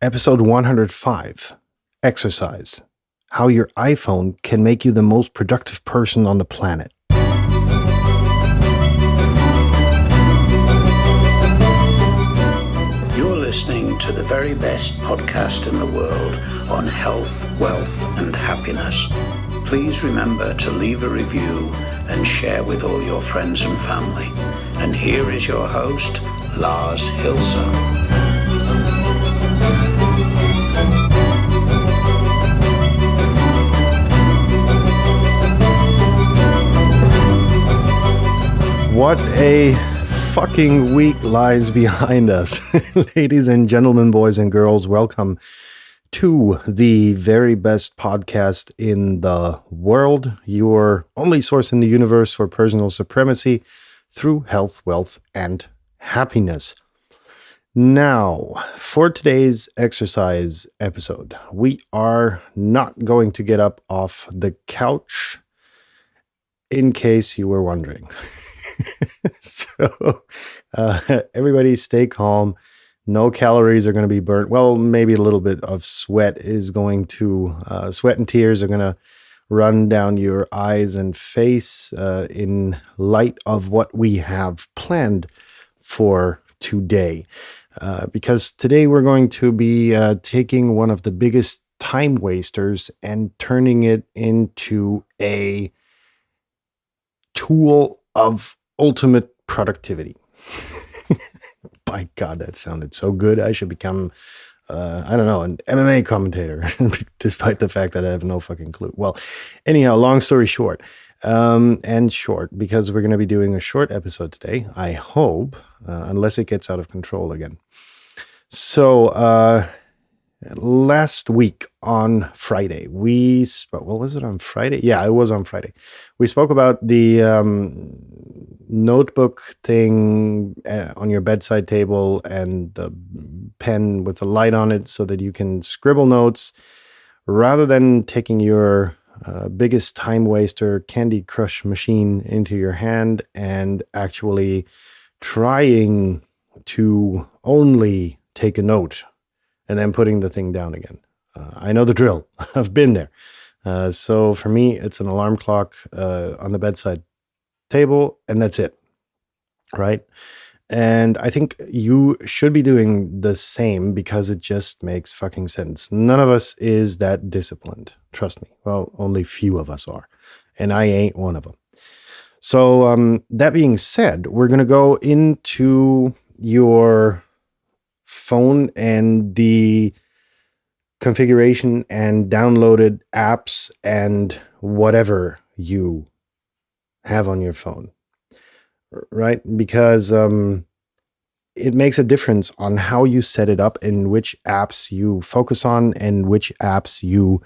Episode 105, Exercise, How Your iPhone Can Make You the Most Productive Person on the Planet. You're listening to the very best podcast in the world on health, wealth, and happiness. Please remember to leave a review and share with all your friends and family. And here is your host, Lars Hilser. What a fucking week lies behind us. Ladies and gentlemen, boys and girls, welcome to the very best podcast in the world, your only source in the universe for personal supremacy through health, wealth, and happiness. Now, for today's exercise episode, we are not going to get up off the couch, in case you were wondering. So, everybody stay calm. No calories are going to be burnt. Well, maybe a little bit of sweat is going to, sweat and tears are going to run down your eyes and face in light of what we have planned for today. Because today we're going to be taking one of the biggest time wasters and turning it into a tool of ultimate productivity. By God, that sounded so good. I should become, an MMA commentator, despite the fact that I have no fucking clue. Well, anyhow, long story short, and short, because we're going to be doing a short episode today, I hope, unless it gets out of control again. So, last week on Friday, we spoke, well, was it on Friday? Yeah, it was on Friday. We spoke about the notebook thing on your bedside table and the pen with the light on it so that you can scribble notes rather than taking your biggest time waster Candy Crush machine into your hand and actually trying to only take a note and then putting the thing down again. I know the drill. I've been there. So for me, it's an alarm clock on the bedside table, and that's it, right? And I think you should be doing the same because it just makes fucking sense. None of us is that disciplined. Trust me. Well, only few of us are. And I ain't one of them. So that being said, we're going to go into your phone and the configuration and downloaded apps and whatever you have on your phone, right? Because it makes a difference on how you set it up and which apps you focus on and which apps you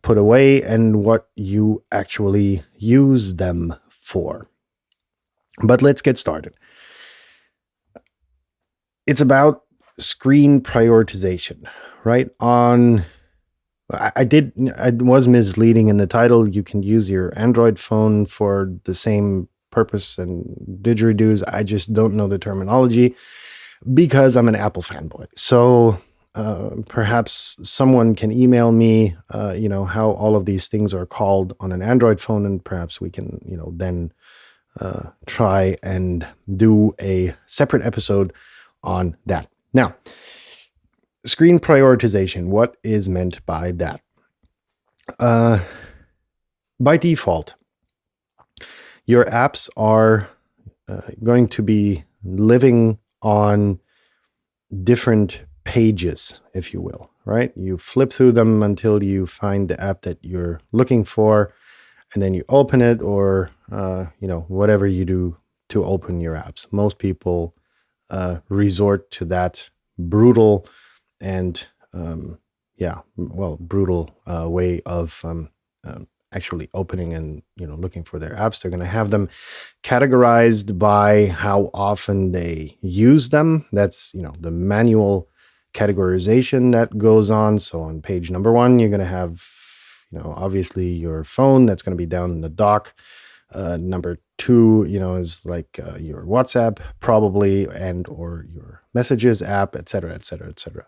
put away and what you actually use them for. But let's get started. It's about screen prioritization, right? I was misleading in the title. You can use your Android phone for the same purpose and didgeridoos. I just don't know the terminology because I'm an Apple fanboy. So perhaps someone can email me, how all of these things are called on an Android phone, and perhaps we can, then try and do a separate episode on that. Now, screen prioritization, what is meant by that? By default, your apps are going to be living on different pages, if you will, right? You flip through them until you find the app that you're looking for, and then you open it or, whatever you do to open your apps. Most people resort to that brutal and brutal way of actually opening and looking for their apps. They're going to have them categorized by how often they use them. That's the manual categorization that goes on. So on page number 1, you're going to have obviously your phone. That's going to be down in the dock. Number 2, is like your WhatsApp probably, and or your messages app, etc., etc., etc.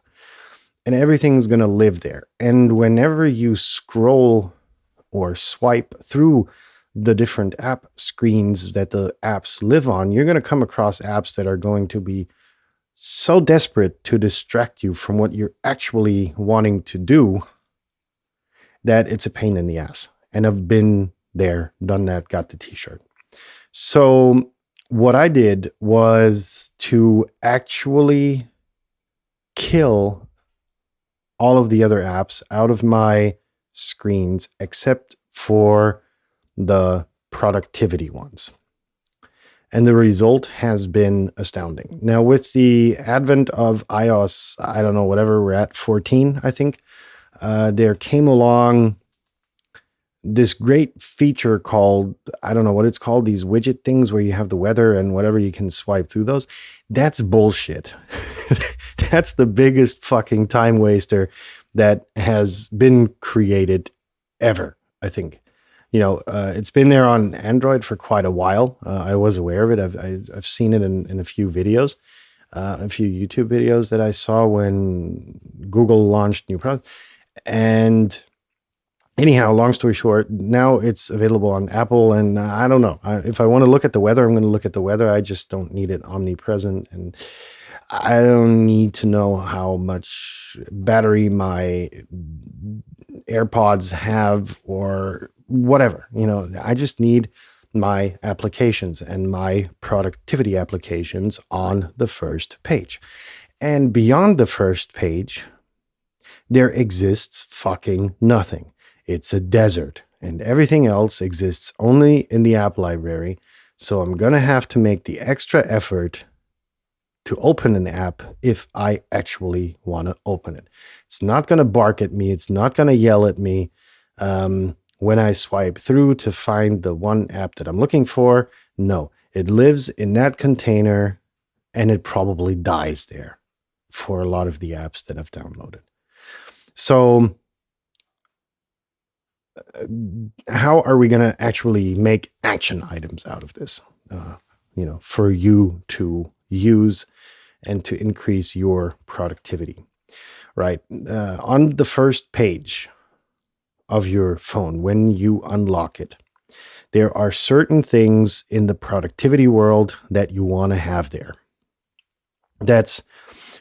and everything's going to live there. And whenever you scroll or swipe through the different app screens that the apps live on, you're going to come across apps that are going to be so desperate to distract you from what you're actually wanting to do that it's a pain in the ass. And I've been there, done that, got the t-shirt. So what I did was to actually kill all of the other apps out of my screens except for the productivity ones. And the result has been astounding. Now, with the advent of iOS, I don't know, whatever we're at, 14, I think, there came along this great feature called, I don't know what it's called, these widget things where you have the weather and whatever, you can swipe through those. That's bullshit. That's the biggest fucking time waster that has been created ever, I think. It's been there on Android for quite a while. I was aware of it. I've seen it in a few videos, a few YouTube videos that I saw when Google launched new products. And anyhow, long story short, now it's available on Apple, and I don't know. If I want to look at the weather, I'm going to look at the weather. I just don't need it omnipresent, and I don't need to know how much battery my AirPods have or whatever. I just need my applications and my productivity applications on the first page. And beyond the first page, there exists fucking nothing. It's a desert, and everything else exists only in the app library. So I'm going to have to make the extra effort to open an app if I actually want to open it. It's not going to bark at me. It's not going to yell at me when I swipe through to find the one app that I'm looking for. No, it lives in that container, and it probably dies there for a lot of the apps that I've downloaded. So how are we going to actually make action items out of this, for you to use and to increase your productivity, right? On the first page of your phone, when you unlock it, there are certain things in the productivity world that you want to have there. That's,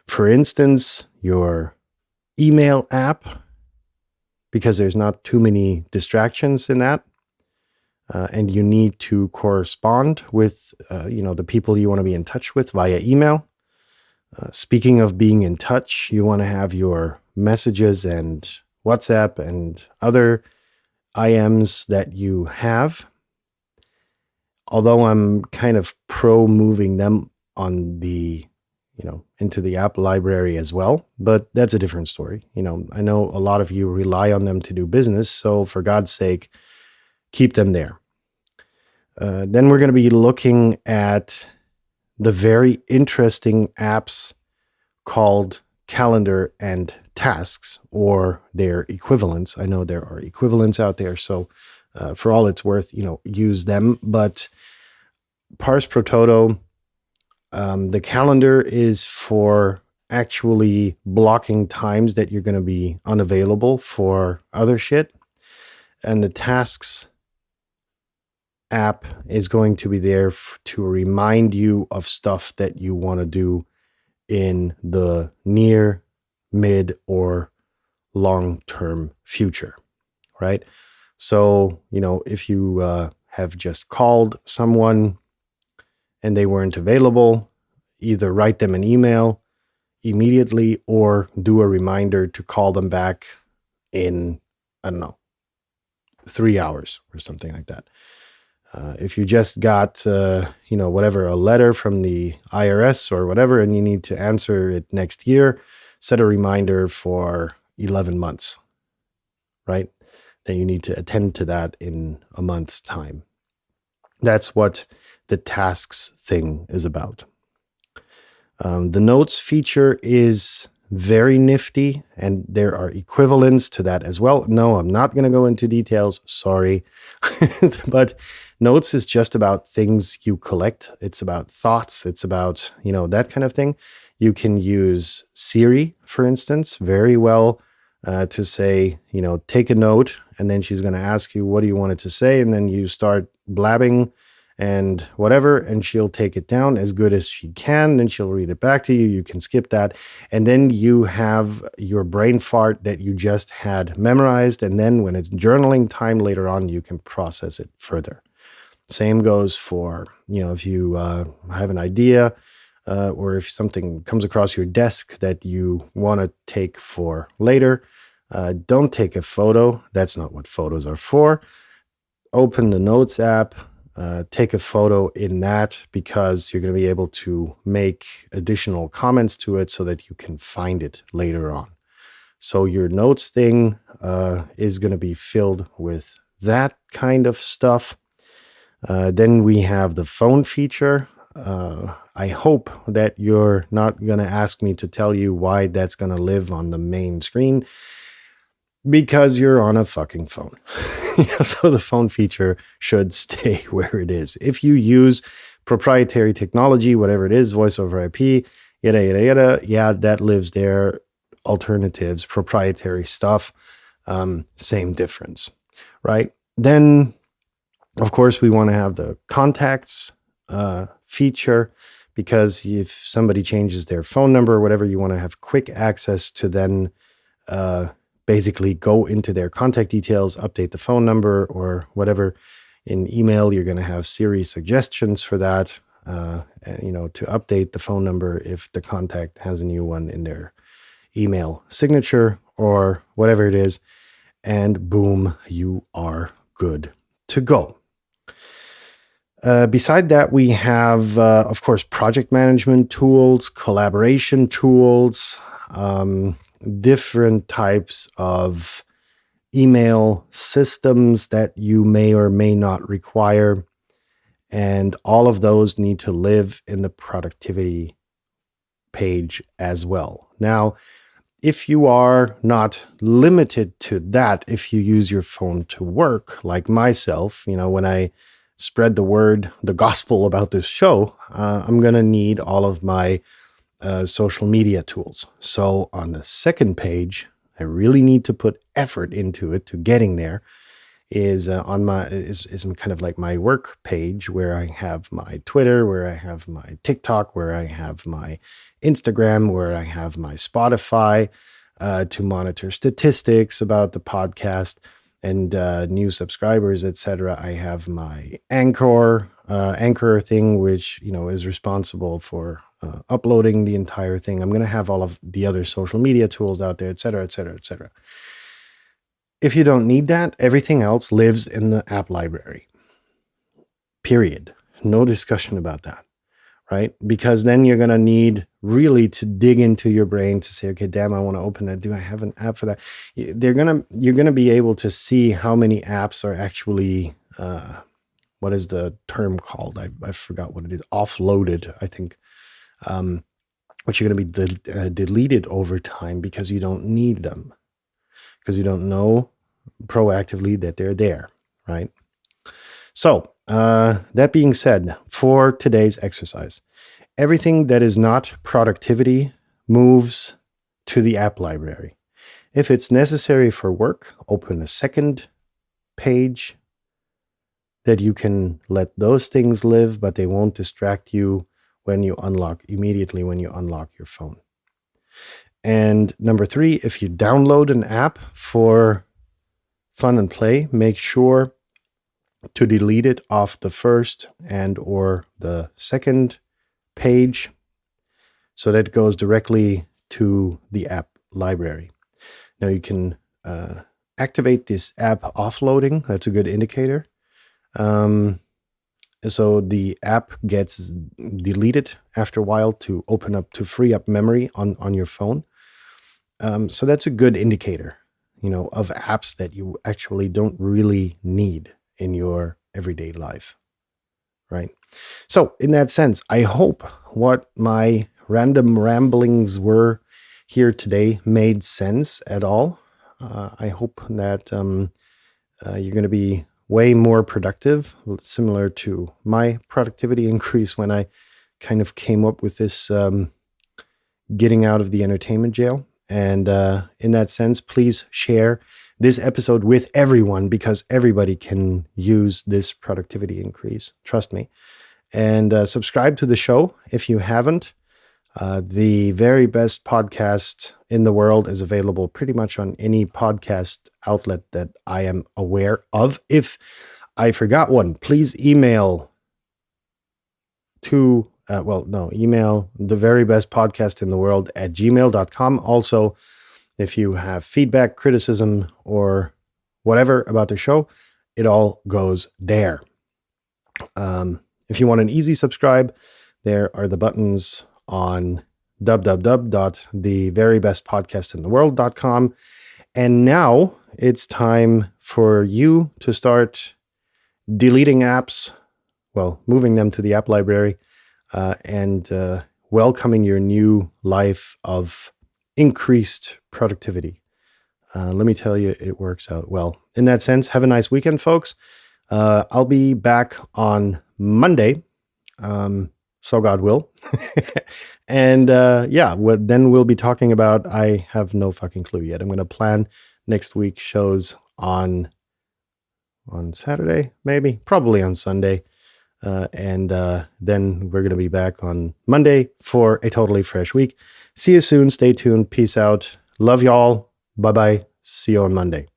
for instance, your email app, because there's not too many distractions in that. And you need to correspond with, the people you want to be in touch with via email. Speaking of being in touch, you want to have your messages and WhatsApp and other IMs that you have. Although I'm kind of pro moving them on the, into the app library as well, but that's a different story. I know a lot of you rely on them to do business, so for God's sake, keep them there. Then we're going to be looking at the very interesting apps called Calendar and Tasks, or their equivalents. I know there are equivalents out there, so for all it's worth, use them. But pars pro toto, the calendar is for actually blocking times that you're going to be unavailable for other shit. And the tasks app is going to be there to remind you of stuff that you want to do in the near, mid, or long-term future, right? So, if you have just called someone and they weren't available, either write them an email immediately or do a reminder to call them back in, 3 hours or something like that. If you just got, a letter from the IRS or whatever, and you need to answer it next year, set a reminder for 11 months, right? Then you need to attend to that in a month's time. That's what the tasks thing is about. The notes feature is very nifty, and there are equivalents to that as well. No, I'm not going to go into details. Sorry. But notes is just about things you collect. It's about thoughts. It's about, that kind of thing. You can use Siri, for instance, very well to say, take a note, and then she's going to ask you, what do you want it to say? And then you start blabbing and whatever, and she'll take it down as good as she can. Then she'll read it back to you. You can skip that. And then you have your brain fart that you just had memorized. And then when it's journaling time later on, you can process it further. Same goes for, if you have an idea or if something comes across your desk that you want to take for later, don't take a photo. That's not what photos are for. Open the Notes app, take a photo in that, because you're going to be able to make additional comments to it so that you can find it later on. So your notes thing is going to be filled with that kind of stuff. Then we have the phone feature. I hope that you're not going to ask me to tell you why that's going to live on the main screen, because you're on a fucking phone. So the phone feature should stay where it is. If you use proprietary technology, whatever it is, voice over IP, yada, yada, yada, yeah, that lives there. Alternatives, proprietary stuff, same difference, right? Then, of course, we want to have the contacts feature, because if somebody changes their phone number or whatever, you want to have quick access to then basically go into their contact details, update the phone number or whatever. In email, you're going to have Siri suggestions for that, to update the phone number if the contact has a new one in their email signature or whatever it is. And boom, you are good to go. Beside that, we have, of course, project management tools, collaboration tools, different types of email systems that you may or may not require. And all of those need to live in the productivity page as well. Now, if you are not limited to that, if you use your phone to work, like myself, when I spread the word, the gospel about this show, I'm going to need all of my social media tools. So on the second page, I really need to put effort into it to getting there, is kind of like my work page, where I have my Twitter, where I have my TikTok, where I have my Instagram, where I have my Spotify to monitor statistics about the podcast and new subscribers, etc. I have my Anchor thing, which is responsible for uploading the entire thing. I'm going to have all of the other social media tools out there, etc., etc., etc. If you don't need that, everything else lives in the app library. Period. No discussion about that, right? Because then you're going to need really to dig into your brain to say, okay, damn, I want to open that. Do I have an app for that? You're going to be able to see how many apps are actually, what is the term called? I forgot what it is. Offloaded, I think. Which are going to be deleted over time because you don't need them, because you don't know proactively that they're there, right? So that being said, for today's exercise, everything that is not productivity moves to the app library. If it's necessary for work, open a second page that you can let those things live, but they won't distract you immediately when you unlock your phone. And number 3, if you download an app for fun and play, make sure to delete it off the first and or the second page, so that it goes directly to the app library. Now you can activate this app offloading. That's a good indicator. So the app gets deleted after a while to free up memory on your phone. So that's a good indicator, of apps that you actually don't really need in your everyday life, right? So in that sense, I hope what my random ramblings were here today made sense at all. I hope that you're going to be way more productive, similar to my productivity increase when I kind of came up with this getting out of the entertainment jail. And in that sense, please share this episode with everyone, because everybody can use this productivity increase. Trust me. And subscribe to the show if you haven't. The very best podcast in the world is available pretty much on any podcast outlet that I am aware of. If I forgot one, please email email the very best podcast in the world at gmail.com. Also, if you have feedback, criticism, or whatever about the show, it all goes there. If you want an easy subscribe, there are the buttons on www.theverybestpodcastintheworld.com. And now it's time for you to start deleting apps, moving them to the app library, and welcoming your new life of increased productivity. Let me tell you, it works out well. In that sense, have a nice weekend, folks. I'll be back on Monday, so God will. And then we'll be talking about, I have no fucking clue yet. I'm going to plan next week's shows on Saturday, maybe, probably on Sunday. And then we're going to be back on Monday for a totally fresh week. See you soon. Stay tuned. Peace out. Love y'all. Bye-bye. See you on Monday.